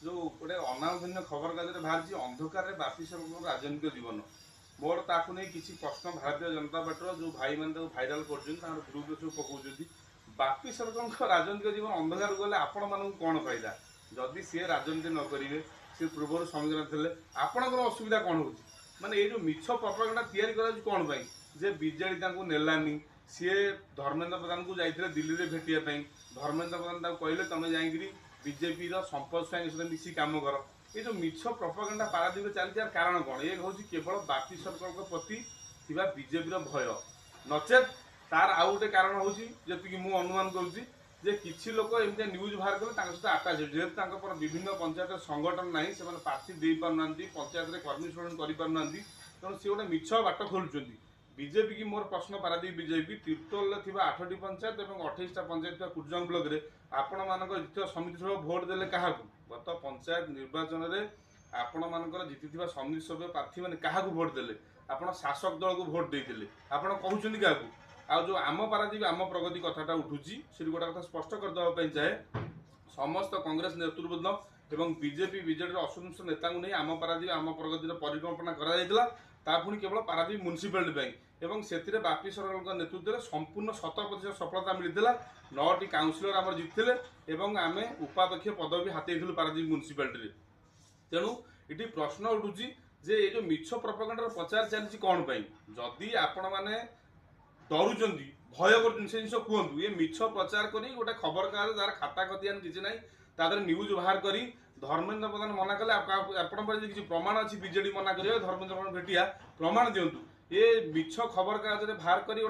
जो गोटे अनावधन्य खबर कागज बाहरी अंधकार बापी सरकार राजनीतिक जीवन मोर ताकू नहीं किसी प्रश्न भारतीय जनता पार्टी जो भाई मैंने भाइराल कर ग्रुप सब पकाउं बापी सरकार राजनीतिक जीवन अंधकार गले आपण मानक कौन फायदा जदि सी राजनीति न करेंगे सी पूर्व संविधान थे आपणकर असुविधा कौन हो माने ये जो मिछ प्रपागेंडा तैयारी करा कौन पाई जे बीजेडी नेलानी सी धर्मेंद्र प्रधान को जाइए दिल्ली में भेटापी धर्मेंद्र प्रधान कहले तुम जाकि बीजेपी संपद सहित मिसी कम कर ये जो मिछ प्रपागेंडा पारादीप चलती यार कारण कौन ये हूँ केवल बापी सरकार प्रति बीजेपी भय नचेत तार आउ गोटे कारण हूँ जी मु अनुमान करुँची जे किसी लोक एमती न्यूज बाहर कले सहित आटाच जेहेतु विभिन्न पंचायत संगठन ना से प्रार्थी दे पारना पंचायत कर्मी कर तेणु सी गोटे मिछ बाट खोलुं बीजेपी की मोर प्रश्न पारादीप बीजेपी तीर्तोल 8टी पंचायत और 28टा पंचायत कुर्जंग ब्लॉक रे आपण मानक जितिया समिति सभ्य भोट देले क्या गत पंचायत निर्वाचन में आपण मानकर जीति समिति सभ्य प्रार्थी मैंने क्या भोट देले आपण शासक दल को भोट देते आपण कहते क्या आ जो आम पारादीप आम प्रगति कथाटा उठुची से गोटे कथा स्पष्ट करदेवाई चाहे समस्त कांग्रेस नेतृवृंद एवं बीजेपी बीजेडी असंतुष्ट नेता नहीं आम पारादीप आम प्रगतिर परिकल्पना कर केवल पारादीप म्युनिसिपालिटी एवं से बापी सरकार नेतृत्व में संपूर्ण 100% सफलता मिलता 9टी काउंसिलर आम जीतते आम उपाध्यक्ष पदवी हाथेलु पारादीप म्युनिसिपालिटी तेणु ये प्रश्न उठुची जे ये जो मिछ प्रपागेंडार प्रचार चलती कौन पाई जदि आपण मैंने डरुंच भय कर जिन कहतु ये मिछ प्रचार कर गोटे खबर कागज तार खाता खतियान किसी ना तादर न्यूज बाहर करी धर्मेंद्र प्रधान मना कले आपण किसी प्रमाण अच्छी बीजेडी मना कर धर्मेंद्र प्रधान भेटिया प्रमाण दिंतु ये मिछ खबर कागज बाहर कर